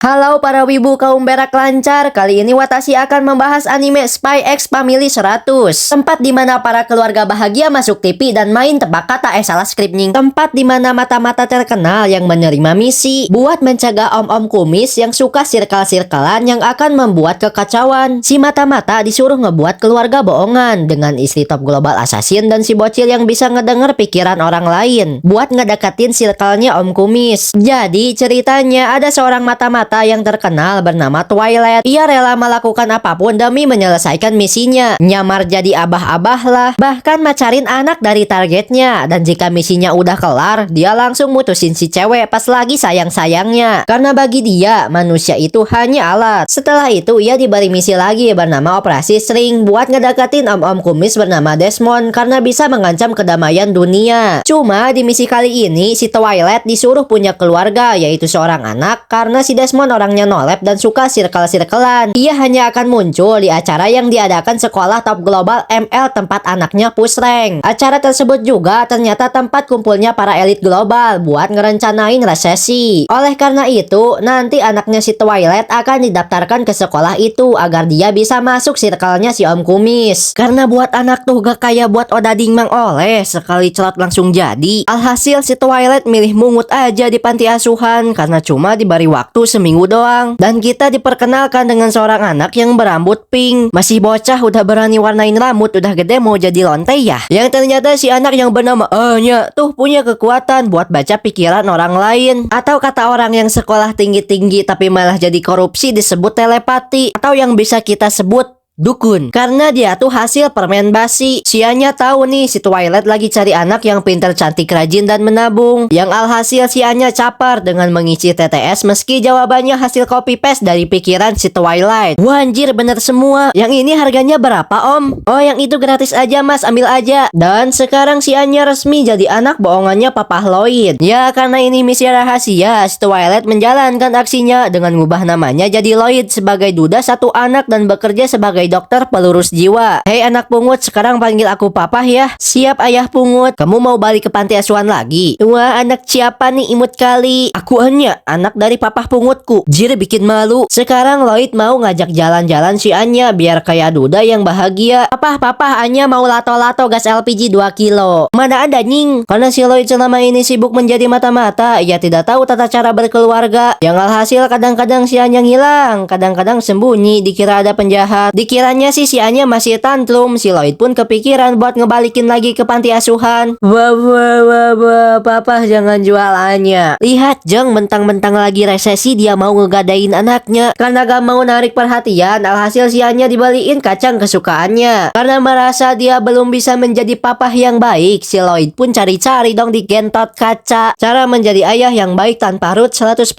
Halo para wibu kaum berak lancar, kali ini Watashi akan membahas anime Spy X Family 100. Tempat di mana para keluarga bahagia masuk TV dan main tebak kata salah skripning. Tempat di mana mata-mata terkenal yang menerima misi buat mencegah om-om kumis yang suka sirkel-sirkelan yang akan membuat kekacauan. Si mata-mata disuruh ngebuat keluarga bohongan dengan istri top global assassin dan si bocil yang bisa ngedenger pikiran orang lain buat ngedeketin sirkelnya om kumis. Jadi ceritanya ada seorang mata-mata yang terkenal bernama Twilight. Ia rela melakukan apapun demi menyelesaikan misinya. Nyamar jadi abah-abah lah, bahkan macarin anak dari targetnya. Dan jika misinya udah kelar, dia langsung mutusin si cewek pas lagi sayang-sayangnya. Karena bagi dia, manusia itu hanya alat. Setelah itu, ia diberi misi lagi bernama Operasi String buat ngedeketin om-om kumis bernama Desmond karena bisa mengancam kedamaian dunia. Cuma di misi kali ini, si Twilight disuruh punya keluarga, yaitu seorang anak, karena si Desmond orangnya nolep dan suka sirkel-sirkelan. Ia hanya akan muncul di acara yang diadakan sekolah top global ML tempat anaknya push rank. Acara tersebut juga ternyata tempat kumpulnya para elit global buat ngerencanain resesi. Oleh karena itu, nanti anaknya si Twilight akan didaftarkan ke sekolah itu agar dia bisa masuk circle-nya si Om Kumis. Karena buat anak tuh gak kayak buat odading mang oleh, sekali celot langsung jadi. Alhasil si Twilight milih mungut aja di panti asuhan karena cuma diberi waktu seminggu doang. Dan kita diperkenalkan dengan seorang anak yang berambut pink. Masih bocah udah berani warnain rambut, udah gede mau jadi lonte ya. Yang ternyata si anak yang bernama Anya tuh punya kekuatan buat baca pikiran orang lain. Atau kata orang yang sekolah tinggi-tinggi tapi malah jadi korupsi disebut telepati. Atau yang bisa kita sebut dukun. Karena dia tuh hasil permen basi. Si Anya tahu nih si Twilight lagi cari anak yang pintar, cantik, rajin, dan menabung. Yang alhasil si Anya capar dengan mengisi TTS meski jawabannya hasil copy paste dari pikiran si Twilight. Wah anjir bener semua. Yang ini harganya berapa om? Oh yang itu gratis aja mas, ambil aja. Dan sekarang si Anya resmi jadi anak bohongannya Papa Lloyd. Ya karena ini misi rahasia, si Twilight menjalankan aksinya dengan ngubah namanya jadi Lloyd sebagai duda satu anak dan bekerja sebagai dokter pelurus jiwa. Hei anak pungut, sekarang panggil aku papa ya. Siap ayah pungut. Kamu mau balik ke panti asuhan lagi? Wah anak siapa nih imut kali? Aku Anya, anak dari papa pungutku. Jir bikin malu. Sekarang Lloyd mau ngajak jalan-jalan si Anya biar kayak duda yang bahagia. Papa Anya mau lato-lato gas LPG 2 kilo. Mana ada nying? Karena si Lloyd selama ini sibuk menjadi mata-mata, ia tidak tahu tata cara berkeluarga. Yang alhasil kadang-kadang si Anya ngilang, kadang-kadang sembunyi, dikira ada penjahat. Kiranya sih si Anya masih tantrum, si Lloyd pun kepikiran buat ngebalikin lagi ke panti asuhan. Wah, papa jangan jual Anya. Lihat Jeng, mentang-mentang lagi resesi dia mau ngegadain anaknya. Karena gak mau narik perhatian, alhasil si Anya dibalikin kacang kesukaannya. Karena merasa dia belum bisa menjadi papa yang baik, si Lloyd pun cari-cari dong di Gentot kaca. Cara menjadi ayah yang baik tanpa root 100%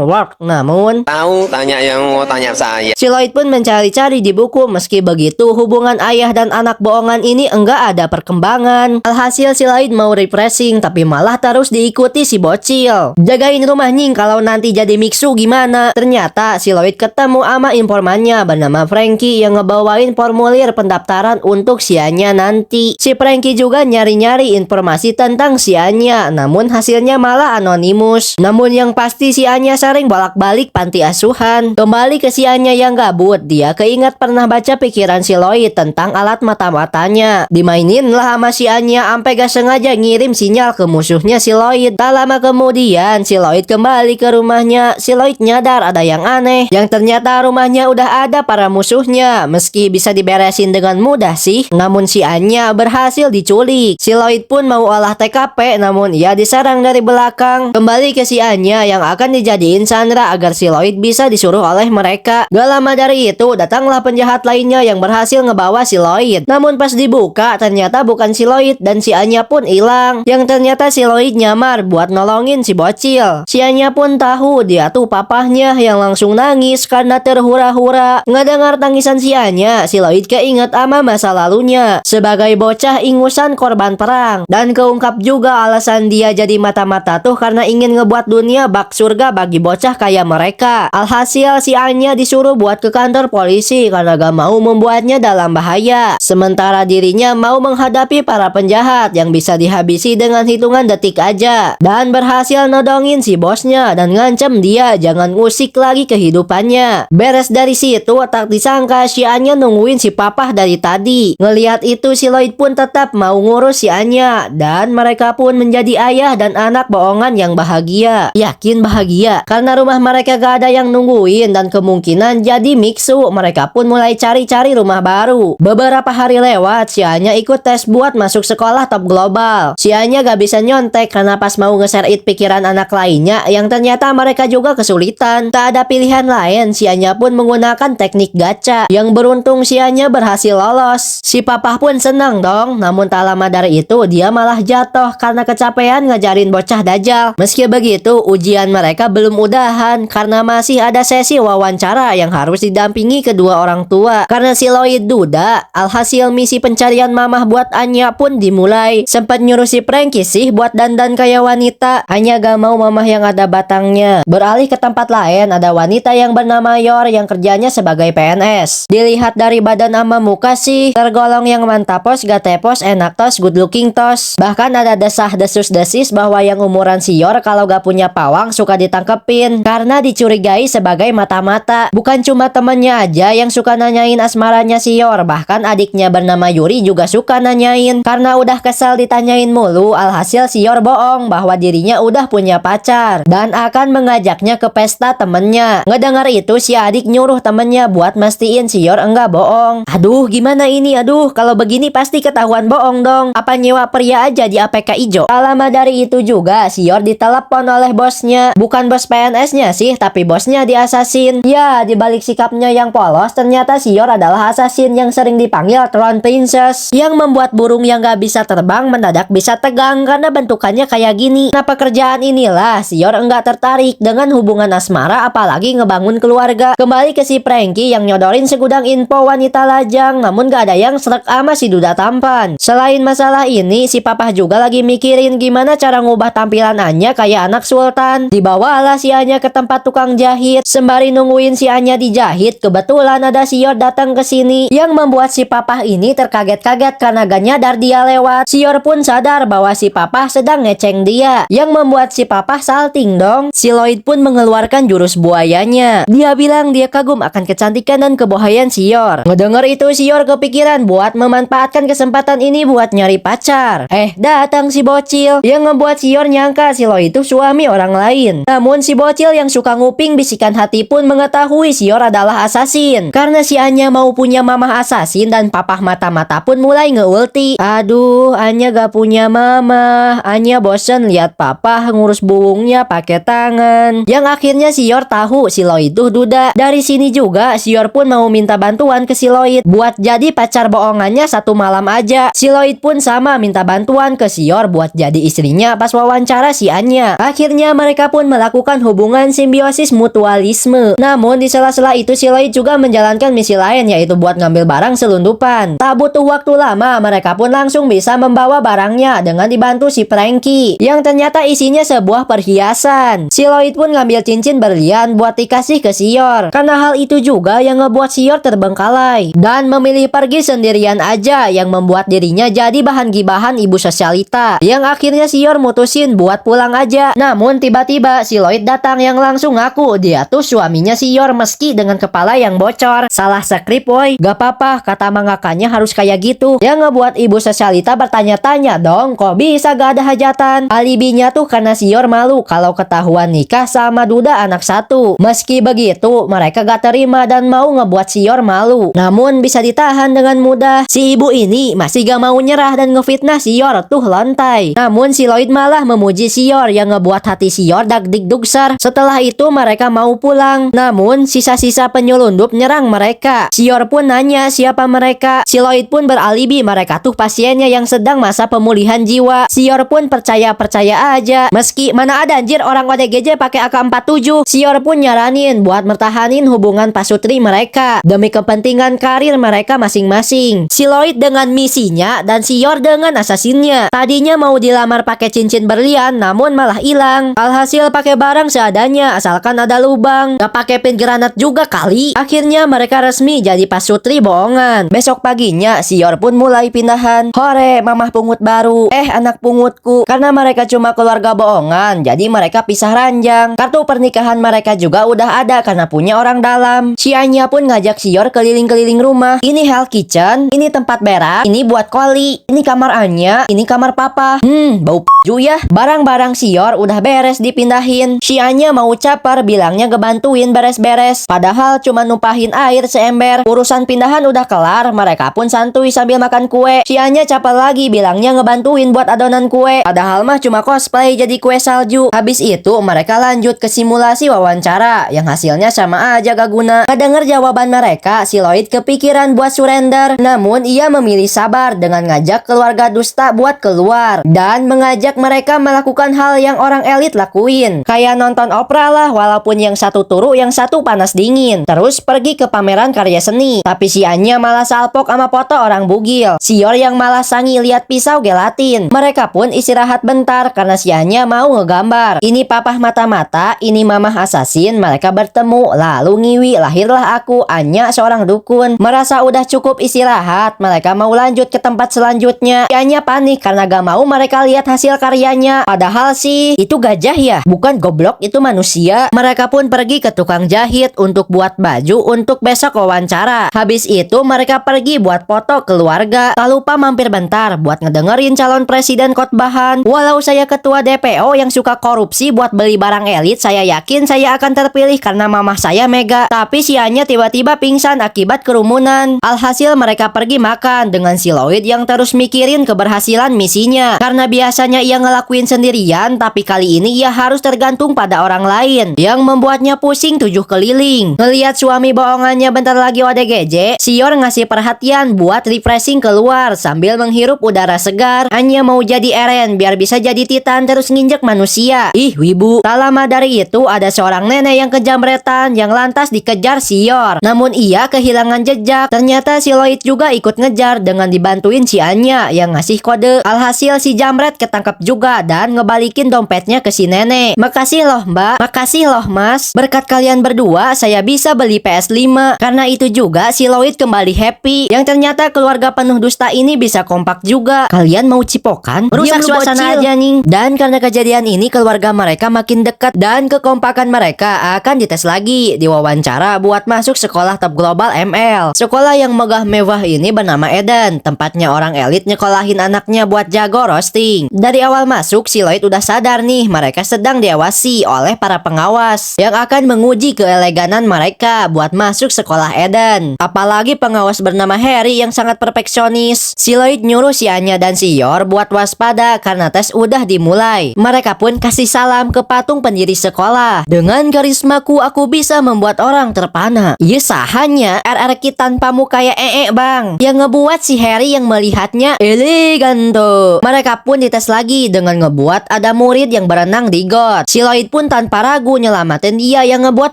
work. Namun Tahu tanya yang mau tanya saya. si Lloyd pun mencari-cari di buku. Meski begitu, hubungan ayah dan anak bohongan ini enggak ada perkembangan. Alhasil si Lloyd mau refreshing, tapi malah terus diikuti si bocil. Jagain rumah nying kalau nanti jadi mixu gimana? Ternyata si Lloyd ketemu ama informannya bernama Frankie yang ngebawain formulir pendaftaran untuk si Anya nanti. Si Frankie juga nyari-nyari informasi tentang si Anya, namun hasilnya malah anonimus. Namun yang pasti si Anya sering bolak-balik panti asuhan. Kembali ke si Anya yang gabut, dia keingat pernah baca pikiran si Lloyd tentang alat mata-matanya. Dimainin lah sama si Anya ampe gak sengaja ngirim sinyal ke musuhnya si Lloyd. Tak lama kemudian si Lloyd kembali ke rumahnya. Si Lloyd nyadar ada yang aneh, yang ternyata rumahnya udah ada para musuhnya. Meski bisa diberesin dengan mudah sih, namun si Anya berhasil diculik. Si Lloyd pun mau olah TKP, namun ia diserang dari belakang. Kembali ke si Anya yang akan dijadiin sandera agar si Lloyd bisa disuruh oleh mereka. Gak lama dari itu datanglah penjahat lainnya yang berhasil ngebawa si Lloyd. Namun pas dibuka ternyata bukan si Lloyd dan si Anya pun hilang. Yang ternyata si Lloyd nyamar buat nolongin si bocil. Si Anya pun tahu dia tuh papahnya yang langsung nangis karena terhura-hura. Ngedengar tangisan si Anya, si Lloyd keinget ama masa lalunya sebagai bocah ingusan korban perang. Dan keungkap juga alasan dia jadi mata-mata tuh karena ingin ngebuat dunia bak surga bagi bocah kayak mereka. Alhasil si Anya disuruh buat ke kantor polisi karena gak gak mau membuatnya dalam bahaya. Sementara dirinya mau menghadapi para penjahat yang bisa dihabisi dengan hitungan detik aja. Dan berhasil nodongin si bosnya dan ngancem dia jangan ngusik lagi kehidupannya. Beres dari situ, tak disangka si Anya nungguin si Papah dari tadi. Ngelihat itu si Lloyd pun tetap mau ngurus si Anya. Dan mereka pun menjadi ayah dan anak bohongan yang bahagia. Yakin bahagia karena rumah mereka gak ada yang nungguin dan kemungkinan jadi miksu. Mereka pun mulai cari-cari rumah baru. Beberapa hari lewat, si Anya ikut tes buat masuk sekolah top global. Si Anya gak bisa nyontek karena pas mau nge-share it pikiran anak lainnya yang ternyata mereka juga kesulitan. Tak ada pilihan lain, si Anya pun menggunakan teknik gacha. Yang beruntung si Anya berhasil lolos. Si Papah pun senang dong, namun tak lama dari itu dia malah jatuh karena kecapean ngajarin bocah dajal. Meski begitu, ujian mereka belum udahan karena masih ada sesi wawancara yang harus didampingi kedua orang tua. Karena si Lloyd duda, alhasil misi pencarian mamah buat Anya pun dimulai. Sempat nyuruh si Frankie sih buat dandan kayak wanita. Anya gak mau mamah yang ada batangnya. Beralih ke tempat lain, ada wanita yang bernama Yor yang kerjanya sebagai PNS. Dilihat dari badan sama muka sih, tergolong yang mantapos, gatepos, enak tos, good looking tos. Bahkan ada desah-desus-desis bahwa yang umuran si Yor kalau gak punya pawang suka ditangkepin karena dicurigai sebagai mata-mata. Bukan cuma temennya aja yang suka nanyain asmaranya si Yor, bahkan adiknya bernama Yuri juga suka nanyain. Karena udah kesel ditanyain mulu, alhasil si Yor bohong bahwa dirinya udah punya pacar dan akan mengajaknya ke pesta temennya. Ngedengar itu si adik nyuruh temennya buat mastiin si Yor enggak bohong. Aduh gimana ini, aduh kalau begini pasti ketahuan bohong dong. Apa nyewa pria aja di APK ijo? Tak lama dari itu juga si Yor ditelepon oleh bosnya. Bukan bos PNS-nya sih, tapi bosnya di assassin. Ya, dibalik sikapnya yang polos, ternyata si Yor adalah assassin yang sering dipanggil Throne Princess, yang membuat burung yang gak bisa terbang mendadak bisa tegang karena bentukannya kayak gini. Nah pekerjaan inilah si Yor enggak tertarik dengan hubungan asmara apalagi ngebangun keluarga. Kembali ke si Frankie yang nyodorin segudang info wanita lajang, namun gak ada yang srek ama si duda tampan. Selain masalah ini, si Papah juga lagi mikirin gimana cara ngubah tampilan Anya kayak anak sultan. Dibawalah si Anya ke tempat tukang jahit. Sembari nungguin si Anya dijahit, kebetulan ada si Yor datang ke sini yang membuat si Papah ini terkaget-kaget karena gak nyadar dia lewat. Si Yor pun sadar bahwa si Papah sedang ngeceng dia, yang membuat si Papah salting dong. Si Lloyd pun mengeluarkan jurus buayanya. Dia bilang dia kagum akan kecantikan dan kebohaian si Yor. Ngedenger itu si Yor kepikiran buat memanfaatkan kesempatan ini buat nyari pacar. Datang si bocil yang ngebuat si Yor nyangka si Lloyd itu suami orang lain. Namun si bocil yang suka nguping bisikan hati pun mengetahui si Yor adalah assassin. Karena si Anya mau punya mamah assassin dan Papah mata-mata pun mulai ngeulti. Aduh, Anya gak punya mamah. Anya bosen lihat Papah ngurus buungnya pakai tangan. Yang akhirnya si Yor tahu si Lloyd itu duda. Dari sini juga si Yor pun mau minta bantuan ke si Lloyd buat jadi pacar bohongannya satu malam aja. Si Lloyd pun sama minta bantuan ke si Yor buat jadi istrinya pas wawancara si Anya. Akhirnya mereka pun melakukan hubungan simbiosis mutualisme. Namun di sela-sela itu si Lloyd juga menjalankan misi lain, yaitu buat ngambil barang selundupan. Tak butuh waktu lama, mereka pun langsung bisa membawa barangnya dengan dibantu si Frankie, yang ternyata isinya sebuah perhiasan. Si Lloyd pun ngambil cincin berlian buat dikasih ke si Yor. Karena hal itu juga yang ngebuat si Yor terbengkalai dan memilih pergi sendirian aja, yang membuat dirinya jadi bahan gibahan ibu sosialita. Yang akhirnya si Yor mutusin buat pulang aja. Namun tiba-tiba si Lloyd datang yang langsung ngaku dia tuh suaminya si Yor meski dengan kepala yang bocor. Salah skrip woy. Gak apa-apa, kata mangakanya harus kayak gitu. Yang ngebuat ibu sosialita bertanya-tanya dong, kok bisa gak ada hajatan? Alibinya tuh karena si Yor malu kalau ketahuan nikah sama duda anak satu. Meski begitu, mereka gak terima dan mau ngebuat si Yor malu. Namun bisa ditahan dengan mudah. Si ibu ini masih gak mau nyerah dan ngefitnah si Yor tuh lantai. Namun si Lloyd malah memuji si Yor yang ngebuat hati si Yor dagdikdukser. Setelah itu mereka mau pulang. Namun sisa-sisa penyelundup nyerang mereka. Si Yor pun nanya siapa mereka. Si Lloyd pun beralibi mereka tuh pasiennya yang sedang masa pemulihan jiwa. Si Yor pun percaya-percaya aja. Meski mana ada anjir orang ODGJ pakai AK-47. Si Yor pun nyaranin buat mertahanin hubungan pasutri mereka demi kepentingan karir mereka masing-masing. Si Lloyd dengan misinya dan si Yor dengan asasinnya. Tadinya mau dilamar pakai cincin berlian, namun malah hilang. Alhasil pakai barang seadanya asalkan ada lubang. Gak pakai pin granat juga kali. Akhirnya mereka resmi jadi pasutri bohongan. Besok paginya, Sior pun mulai pindahan. Hore, mamah pungut baru. Anak pungutku. Karena mereka cuma keluarga bohongan, jadi mereka pisah ranjang. Kartu pernikahan mereka juga udah ada karena punya orang dalam. Si Anya pun ngajak Sior keliling-keliling rumah. Ini hell kitchen, ini tempat berak, ini buat koli, ini kamar Anya, ini kamar papa. Bau p***ju ya. Barang-barang Sior udah beres dipindahin. Si Anya mau caper bilangnya ngebantuin beres-beres. Padahal cuma numpahin air seember. Urusan pindahan udah kelar, mereka pun santuy sambil makan kue. Si Anya caper lagi bilangnya ngebantuin buat adonan kue. Padahal mah cuma cosplay jadi kue salju. Habis itu mereka lanjut ke simulasi wawancara yang hasilnya sama aja gak guna. Ngedenger jawaban mereka, si Lloyd kepikiran buat surrender. Namun ia memilih sabar dengan ngajak keluarga dusta buat keluar dan mengajak mereka melakukan hal yang orang elit lakuin. Kayak nonton opera lah, walaupun yang satu turu yang satu panas dingin. Terus pergi ke pameran karya seni. Tapi si Anya malah salpok sama foto orang bugil. Sior yang malah sangi lihat pisau gelatin. Mereka pun istirahat bentar karena si Anya mau ngegambar. Ini papah mata-mata, ini mamah asasin. Mereka bertemu, lalu ngiwi, lahirlah aku, Anya seorang dukun. Merasa udah cukup istirahat, mereka mau lanjut ke tempat selanjutnya. Si Anya panik karena gak mau mereka lihat hasil karyanya. Padahal sih, itu gajah ya, bukan goblok, itu manusia. Mereka pun pergi ke tukang jahit untuk buat baju untuk besok wawancara. Habis itu mereka pergi buat foto keluarga. Tak lupa mampir bentar buat ngedengerin calon presiden khotbahan. Walau saya ketua DPO yang suka korupsi buat beli barang elit, saya yakin saya akan terpilih karena mamah saya mega. Tapi si Anya tiba-tiba pingsan akibat kerumunan. Alhasil mereka pergi makan dengan si Lloyd yang terus mikirin keberhasilan misinya. Karena biasanya ia ngelakuin sendirian, tapi kali ini ia harus tergantung pada orang lain yang membuatnya pusing 7 keliling. Ngelihat suami bohongannya bentar lagi ODGJ, Sior ngasih perhatian buat refreshing keluar sambil menghirup udara segar. Anya mau jadi Eren biar bisa jadi Titan terus nginjek manusia. Ih, wibu. Tak lama dari itu ada seorang nenek yang kejamretan yang lantas dikejar Sior. Namun ia kehilangan jejak. Ternyata si Lloyd juga ikut ngejar dengan dibantuin si Anya yang ngasih kode. Alhasil si jamret ketangkep juga dan ngebalikin dompetnya ke si nenek. Makasih loh mbak, makasih loh mas. Berkat kalian berdua saya bisa beli PS5. Karena itu juga si Lloyd kembali happy. Yang ternyata keluarga penuh dusta ini bisa kompak juga. Kalian mau cipokan? Rusak suasana aja nih. Dan karena kejadian ini keluarga mereka makin dekat dan kekompakan mereka akan dites lagi di wawancara buat masuk sekolah top global ML. Sekolah yang megah mewah ini bernama Eden. Tempatnya orang elit nyekolahin anaknya buat jago roasting. Dari awal masuk si Lloyd udah sadar nih mereka sedang diawasi oleh para pengawas yang akan menguji keeleganan mereka buat masuk sekolah Eden. Apalagi pengawas bernama Harry yang sangat perfeksionis. Si Lloyd nyuruh si Anya dan si Yor buat waspada karena tes udah dimulai. Mereka pun kasih salam ke patung pendiri sekolah. Dengan karismaku aku bisa membuat orang terpana. Hanya RRQ tanpamu kayak bang. Yang ngebuat si Harry yang melihatnya elegan tuh. Mereka pun dites lagi dengan ngebuat ada murid yang berenang di got. Si Lloyd pun tanpa ragu nyelamatin dia yang ngebuat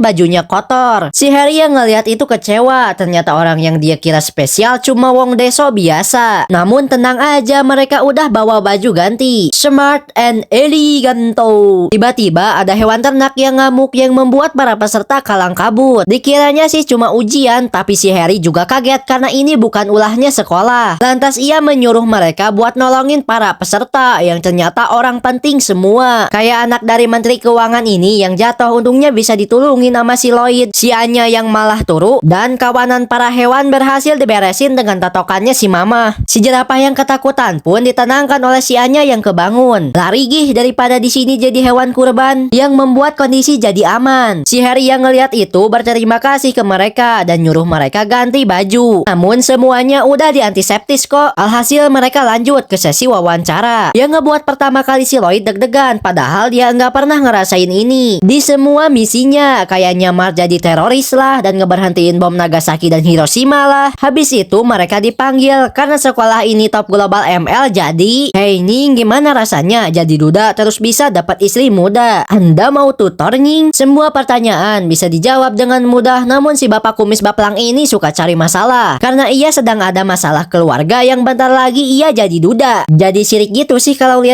bajunya kotor. Si Harry yang ngelihat itu kecewa. Ternyata orang yang dia kira spesial cuma wong deso biasa. Namun tenang aja, mereka udah bawa baju ganti. Smart and elegant tuh. Tiba-tiba ada hewan ternak yang ngamuk yang membuat para peserta kalang kabut. Dikiranya sih cuma ujian, tapi si Harry juga kaget karena ini bukan ulahnya sekolah. Lantas ia menyuruh mereka buat nolongin para peserta yang ternyata orang penting semua. Kayak anak dari Menteri Keuangan ini yang jatuh untungnya bisa ditulungin sama si Lloyd. Si Anya yang malah turu dan kawanan para hewan berhasil diberesin dengan tatokannya si mama. Si jerapah yang ketakutan pun ditenangkan oleh si Anya yang kebangun. Lari gih daripada di sini jadi hewan kurban, yang membuat kondisi jadi aman. Si Harry yang ngelihat itu berterima kasih ke mereka dan nyuruh mereka ganti baju. Namun semuanya udah diantiseptis kok. Alhasil mereka lanjut ke sesi wawancara yang ngebuat pertama kali si Lloyd deg-degan padahal dia nggak pernah ngerasain ini. Di semua misinya kayak nyamar jadi teroris lah dan ngeberhentiin bom Nagasaki dan Hiroshima lah. Habis itu mereka dipanggil karena sekolah ini top global ML jadi, hey Ning, gimana rasanya jadi duda terus bisa dapat istri muda? Anda mau tutor Ning? Semua pertanyaan bisa dijawab dengan mudah. Namun si bapak kumis baplang ini suka cari masalah karena ia sedang ada masalah keluarga yang bentar lagi ia jadi duda. Jadi sirik gitu sih kalau lihat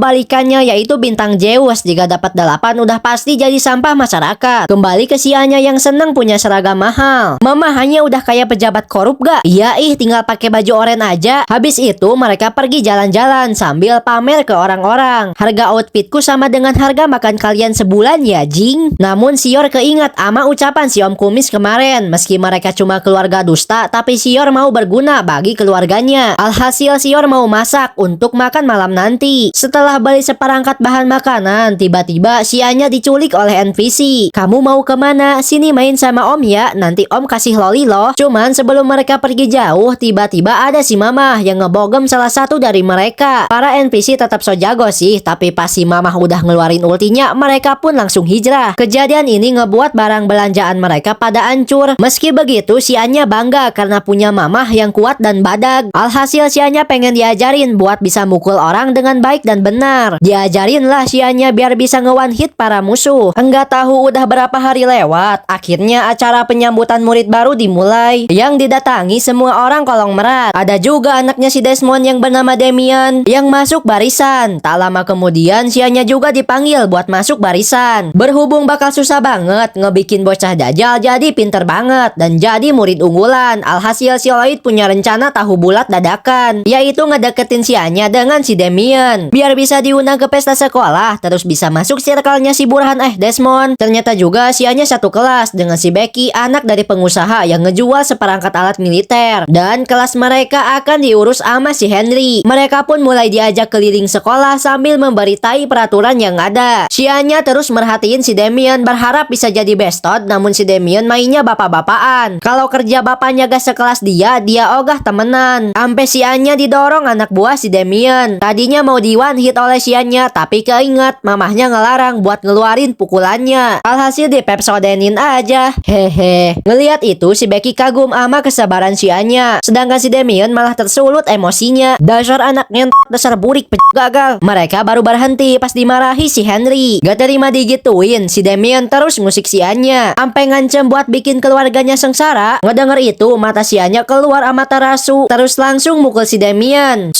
Kebalikannya yaitu bintang Zeus, jika dapat 8 udah pasti jadi sampah masyarakat. Kembali ke si Anya yang seneng punya seragam mahal. Mama hanya udah kayak pejabat korup gak? Iya tinggal pakai baju oranye aja. Habis itu mereka pergi jalan-jalan sambil pamer ke orang-orang. Harga outfitku sama dengan harga makan kalian sebulan ya jing. Namun Sior keingat ama ucapan si Om Kumis kemarin. Meski mereka cuma keluarga dusta, tapi Sior mau berguna bagi keluarganya. Alhasil Sior mau masak untuk makan malam nanti. Setelah beli seperangkat bahan makanan, tiba-tiba si Anya diculik oleh NPC. Kamu mau kemana? Sini main sama Om ya, nanti Om kasih loli loh. Cuman sebelum mereka pergi jauh, tiba-tiba ada si Mamah yang ngebogem salah satu dari mereka. Para NPC tetap so jago sih, tapi pas si Mamah udah ngeluarin ultinya, mereka pun langsung hijrah. Kejadian ini ngebuat barang belanjaan mereka pada hancur. Meski begitu, si Anya bangga karena punya Mamah yang kuat dan badag. Alhasil si Anya pengen diajarin buat bisa mukul orang dengan baik dan benar. Diajarin lah si Anya biar bisa nge-one hit para musuh. Enggak tahu udah berapa hari lewat, akhirnya acara penyambutan murid baru dimulai. Yang didatangi semua orang Kolong Merak. Ada juga anaknya si Desmond yang bernama Demian yang masuk barisan. Tak lama kemudian si Anya juga dipanggil buat masuk barisan. Berhubung bakal susah banget ngebikin bocah dajal jadi pinter banget dan jadi murid unggulan. Alhasil si Lloyd punya rencana tahu bulat dadakan, yaitu ngedeketin si Anya dengan si Demian biar bisa diundang ke pesta sekolah, terus bisa masuk circle-nya si Burhan Desmond. Ternyata juga si Anya satu kelas dengan si Becky, anak dari pengusaha yang ngejual seperangkat alat militer, dan kelas mereka akan diurus sama si Henry. Mereka pun mulai diajak keliling sekolah sambil memberitai peraturan yang ada. Si Anya terus merhatiin si Demian, berharap bisa jadi bestot, namun si Demian mainnya bapak-bapaan. Kalau kerja bapaknya gak sekelas dia ogah temenan. Sampai si Anya didorong anak buah si Demian. Tadinya mau di one hit oleh si Anya, tapi keinget mamahnya ngelarang buat ngeluarin pukulannya. Alhasil dipepsodenin aja. Hehe. Ngeliat itu si Becky kagum ama kesabaran si Anya. Sedangkan si Demian malah tersulut emosinya. Dasar anak ngentot, dasar burik gagal. Mereka baru berhenti pas dimarahi si Henry. Gak terima digituin, si Demian terus ngusik si Anya sampai ngancem buat bikin keluarganya sengsara. Ngedenger itu mata si Anya keluar amaterasu, terus langsung mukul si Demian.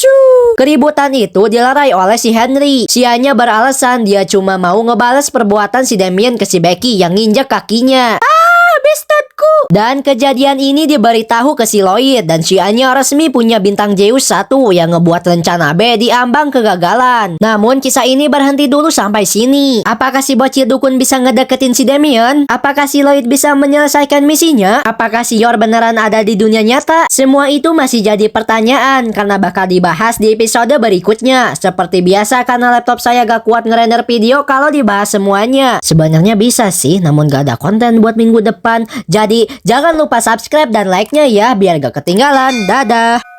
Keributan itu dilerai oleh si Henry. Si Anya beralasan dia cuma mau ngebales perbuatan si Demian ke si Becky yang nginjek kakinya. Bestotku. Dan kejadian ini diberitahu ke si Lloyd dan si Anya resmi punya bintang Zeus 1 yang ngebuat rencana B diambang kegagalan. Namun kisah ini berhenti dulu sampai sini. Apakah si bocil dukun bisa ngedeketin si Demian? Apakah si Lloyd bisa menyelesaikan misinya? Apakah si Yor beneran ada di dunia nyata? Semua itu masih jadi pertanyaan karena bakal dibahas di episode berikutnya. Seperti biasa karena laptop saya gak kuat ngerender video kalau dibahas semuanya. Sebenarnya bisa sih, namun gak ada konten buat minggu depan. Jadi jangan lupa subscribe dan like-nya ya biar gak ketinggalan. Dadah.